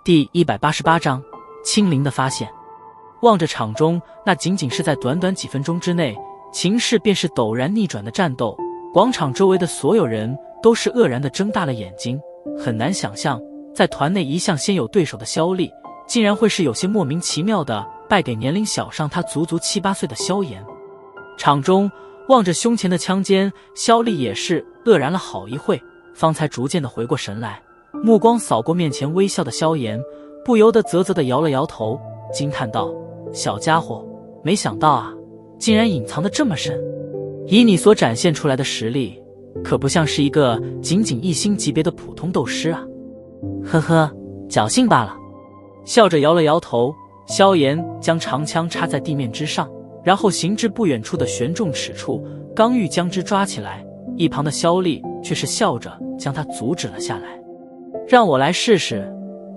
第188章清零的发现。望着场中那仅仅是在短短几分钟之内，情势便是陡然逆转的战斗，广场周围的所有人都是愕然地睁大了眼睛，很难想象，在团内一向先有对手的萧丽，竟然会是有些莫名其妙的败给年龄小上他足足7、8岁的萧炎。场中望着胸前的枪尖，萧丽也是愕然了好一会，方才逐渐地回过神来，目光扫过面前微笑的萧炎，不由得啧啧地摇了摇头，惊叹道：小家伙，没想到啊，竟然隐藏得这么深，以你所展现出来的实力，可不像是一个仅仅1星级别的普通斗师啊。呵呵，侥幸罢了。笑着摇了摇头，萧炎将长枪插在地面之上，然后行至不远处的悬重尺处，刚欲将之抓起来，一旁的萧丽却是笑着将他阻止了下来。让我来试试，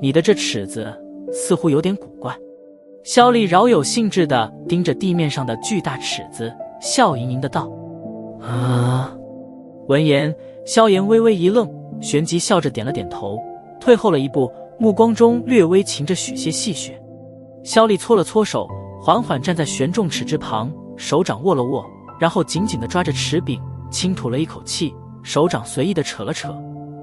你的这尺子似乎有点古怪。萧丽饶有兴致地盯着地面上的巨大尺子，笑盈盈地道：闻言，萧炎微微一愣，旋即笑着点了点头，退后了一步，目光中略微噙着许些戏谑。萧丽搓了搓手，缓缓站在悬重尺之旁，手掌握了握，然后紧紧地抓着尺柄，轻吐了一口气，手掌随意地扯了扯。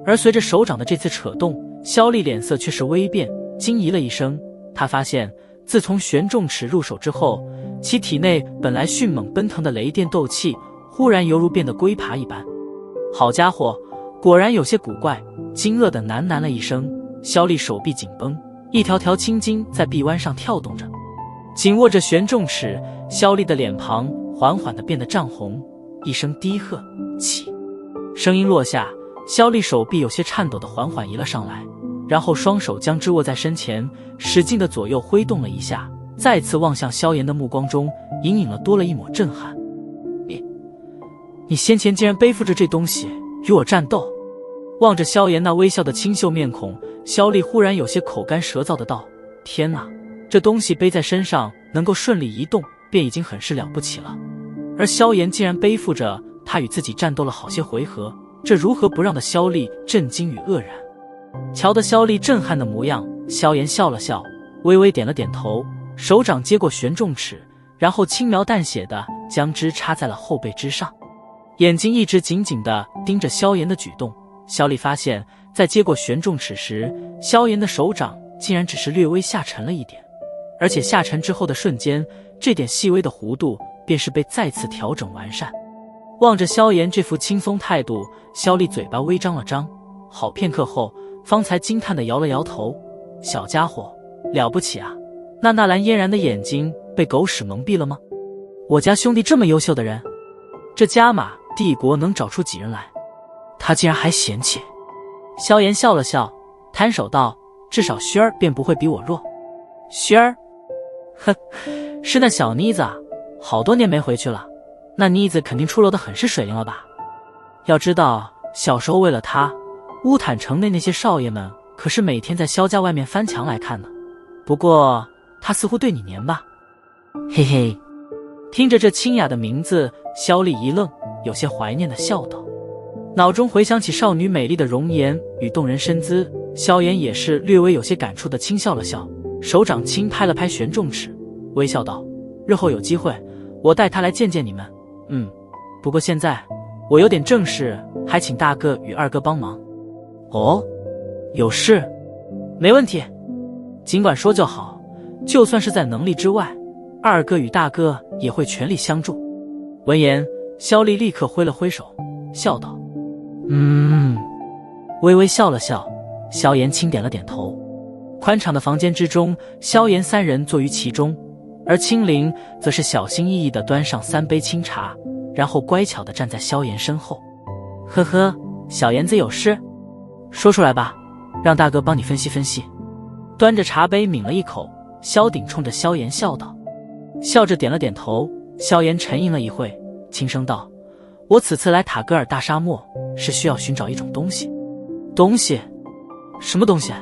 而随着手掌的这次扯动，萧丽脸色却是微变，惊疑了一声。她发现自从悬重尺入手之后，其体内本来迅猛奔腾的雷电斗气忽然犹如变得龟爬一般。好家伙，果然有些古怪，惊愕地喃喃了一声。萧丽手臂紧绷，一条条青筋在臂弯上跳动着，紧握着悬重尺，萧丽的脸庞缓缓地变得涨红，一声低喝：起！声音落下，萧丽手臂有些颤抖地缓缓移了上来，然后双手将之握在身前，使劲地左右挥动了一下，再次望向萧炎的目光中隐隐了多了一抹震撼。你先前竟然背负着这东西与我战斗？望着萧炎那微笑的清秀面孔，萧丽忽然有些口干舌燥的道：天哪，这东西背在身上能够顺利移动便已经很是了不起了，而萧炎竟然背负着他与自己战斗了好些回合，这如何不让的萧丽震惊与愕然。瞧得萧丽震撼的模样，萧炎笑了笑，微微点了点头，手掌接过悬重尺，然后轻描淡写的将之插在了后背之上，眼睛一直紧紧地盯着萧炎的举动。萧丽发现在接过悬重尺时，萧炎的手掌竟然只是略微下沉了一点，而且下沉之后的瞬间，这点细微的弧度便是被再次调整完善。望着萧炎这副轻松态度，萧丽嘴巴微张了张，好片刻后方才惊叹地摇了摇头：小家伙，了不起啊，那蓝嫣然的眼睛被狗屎蒙蔽了吗？我家兄弟这么优秀的人，这加玛帝国能找出几人来？他竟然还嫌弃。萧炎笑了笑，摊手道：至少轩儿便不会比我弱。轩儿？哼，是那小妮子啊，好多年没回去了，那妮子肯定出落得很是水灵了吧？要知道小时候为了她，乌坦城内那些少爷们可是每天在萧家外面翻墙来看呢。不过她似乎对你黏吧？嘿嘿。听着这清雅的名字，萧丽一愣，有些怀念的笑道。脑中回想起少女美丽的容颜与动人身姿，萧炎也是略微有些感触的轻笑了笑，手掌轻拍了拍悬重尺，微笑道：日后有机会我带她来见见你们。不过现在我有点正事，还请大哥与二哥帮忙。哦，有事？没问题，尽管说就好，就算是在能力之外，二哥与大哥也会全力相助。闻言，萧丽立刻挥了挥手，笑道：微微笑了笑，萧炎轻点了点头。宽敞的房间之中，萧炎3人坐于其中，而青灵则是小心翼翼地端上3杯清茶，然后乖巧地站在萧炎身后。呵呵，小炎子有事？说出来吧，让大哥帮你分析分析。端着茶杯抿了一口，萧鼎冲着萧炎笑道。笑着点了点头，萧炎沉吟了一会，轻声道：我此次来塔格尔大沙漠，是需要寻找一种东西。东西？什么东西？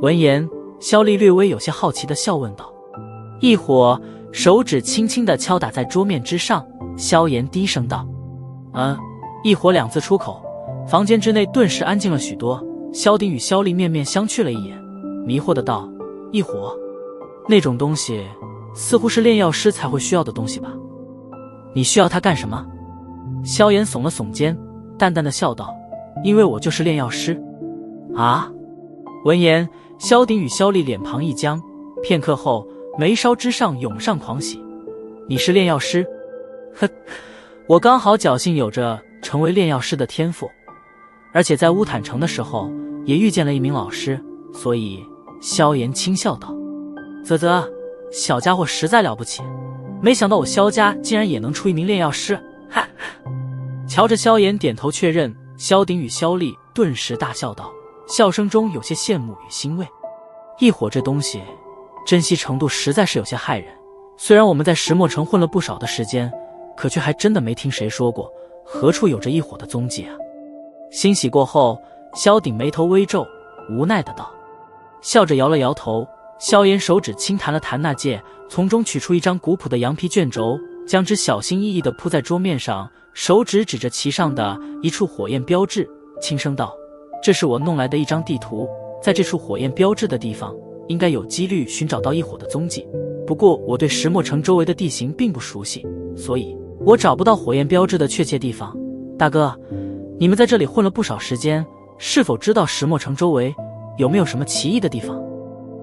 闻言，萧丽略微有些好奇地笑问道。一伙手指轻轻地敲打在桌面之上，萧炎低声道：一伙2字出口，房间之内顿时安静了许多。萧鼎与萧丽面面相觑了一眼，迷惑的道：“异火，那种东西似乎是炼药师才会需要的东西吧？你需要它干什么？”萧炎耸了耸肩，淡淡的笑道：“因为我就是炼药师。”啊！闻言，萧鼎与萧丽脸庞一僵，片刻后，眉梢之上涌上狂喜：“你是炼药师？呵，我刚好侥幸有着成为炼药师的天赋，而且在乌坦城的时候也遇见了一名老师，所以……”萧炎轻笑道：“啧啧，小家伙实在了不起，没想到我萧家竟然也能出一名炼药师。”哈！瞧着萧炎点头确认，萧鼎与萧丽顿时大笑道，笑声中有些羡慕与欣慰。异火这东西，珍惜程度实在是有些骇人。虽然我们在石墨城混了不少的时间，可却还真的没听谁说过何处有着异火的踪迹啊！欣喜过后，萧鼎眉头微皱，无奈的道。笑着摇了摇头，萧炎手指轻弹了弹那戒，从中取出一张古朴的羊皮卷轴，将之小心翼翼地铺在桌面上，手指指着其上的一处火焰标志，轻声道：“这是我弄来的一张地图，在这处火焰标志的地方，应该有几率寻找到异火的踪迹。不过我对石墨城周围的地形并不熟悉，所以我找不到火焰标志的确切地方。大哥，你们在这里混了不少时间，是否知道石墨城周围有没有什么奇异的地方？”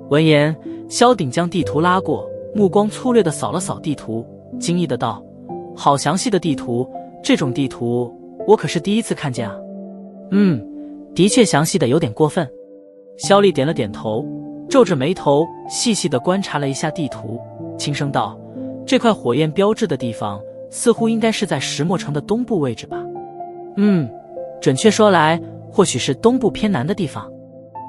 闻言，萧鼎将地图拉过，目光粗略地扫了扫地图，惊异的道：“好详细的地图，这种地图我可是第一次看见啊。”“的确详细的有点过分。”萧丽点了点头，皱着眉头细细地观察了一下地图，轻声道：“这块火焰标志的地方似乎应该是在石墨城的东部位置吧？”“准确说来，或许是东部偏南的地方。”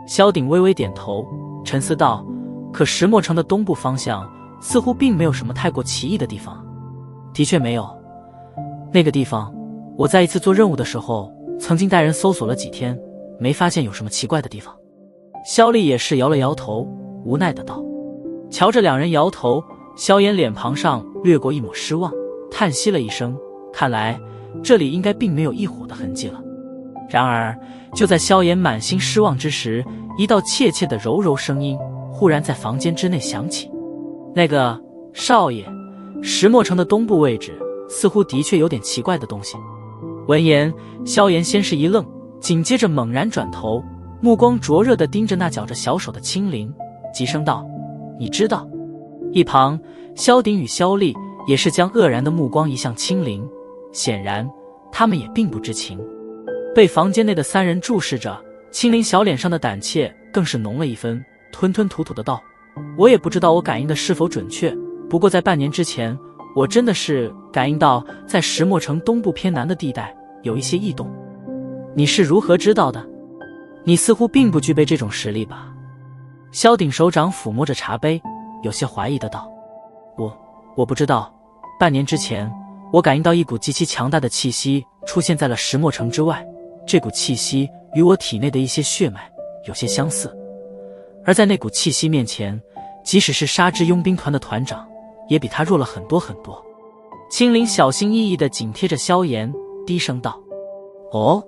萧鼎微微点头，沉思道：“可石墨城的东部方向似乎并没有什么太过奇异的地方。”“的确没有，那个地方我在一次做任务的时候曾经带人搜索了几天，没发现有什么奇怪的地方。”萧丽也是摇了摇头，无奈的道。瞧着两人摇头，萧炎脸庞上掠过一抹失望，叹息了一声，看来这里应该并没有异火的痕迹了。然而就在萧炎满心失望之时，一道怯怯的柔柔声音忽然在房间之内响起：“那个少爷，石墨城的东部位置似乎的确有点奇怪的东西。”闻言，萧炎先是一愣，紧接着猛然转头，目光灼热地盯着那绞着小手的青灵，急声道：“你知道？”一旁萧鼎与萧丽也是将愕然的目光移向青灵，显然他们也并不知情。被房间内的三人注视着，青灵小脸上的胆怯更是浓了一分，吞吞吐吐的道：“我也不知道我感应的是否准确，不过在半年之前，我真的是感应到在石墨城东部偏南的地带有一些异动。你是如何知道的？你似乎并不具备这种实力吧？”萧鼎手掌抚摸着茶杯，有些怀疑的道：“我不知道，半年之前，我感应到一股极其强大的气息出现在了石墨城之外。这股气息与我体内的一些血脉有些相似，而在那股气息面前，即使是沙之佣兵团的团长也比他弱了很多很多。”青灵小心翼翼地紧贴着萧炎，低声道：“哦。”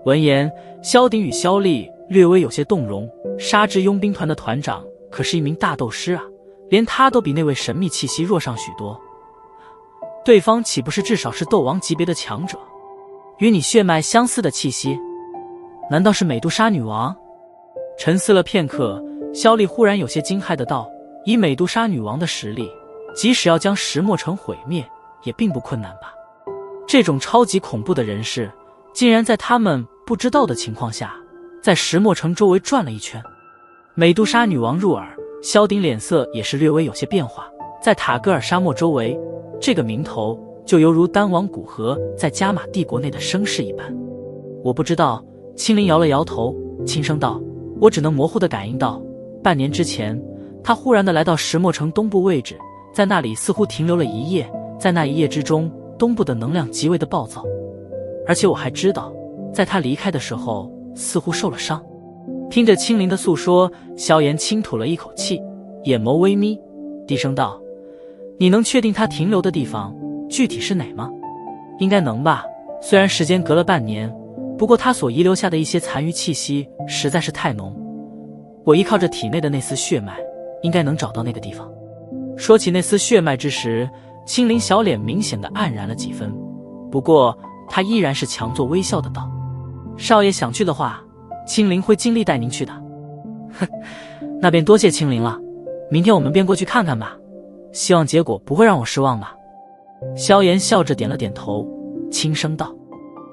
闻言，萧鼎与萧丽略微有些动容，沙之佣兵团的团长可是一名大斗师啊，连他都比那位神秘气息弱上许多，对方岂不是至少是斗王级别的强者？与你血脉相似的气息，难道是美杜莎女王？沉思了片刻，萧丽忽然有些惊骇的道：“以美杜莎女王的实力，即使要将石墨城毁灭，也并不困难吧？这种超级恐怖的人士，竟然在他们不知道的情况下，在石墨城周围转了一圈。”美杜莎女王入耳，萧鼎脸色也是略微有些变化。在塔戈尔沙漠周围，这个名头就犹如丹王古河在加玛帝国内的声势一般。我不知道。青灵摇了摇头，轻声道：“我只能模糊地感应到，半年之前，他忽然地来到石墨城东部位置，在那里似乎停留了一夜，在那一夜之中，东部的能量极为的暴躁，而且我还知道，在他离开的时候，似乎受了伤。”听着青灵的诉说，萧炎轻吐了一口气，眼眸微眯，低声道：“你能确定他停留的地方具体是哪吗？”“应该能吧，虽然时间隔了半年，不过他所遗留下的一些残余气息实在是太浓，我依靠着体内的那丝血脉，应该能找到那个地方。说起那丝血脉之时，青灵小脸明显的黯然了几分，不过他依然是强作微笑的道：少爷想去的话，青灵会尽力带您去的。哼，那便多谢青灵了，明天我们便过去看看吧，希望结果不会让我失望吧。萧炎笑着点了点头，轻声道。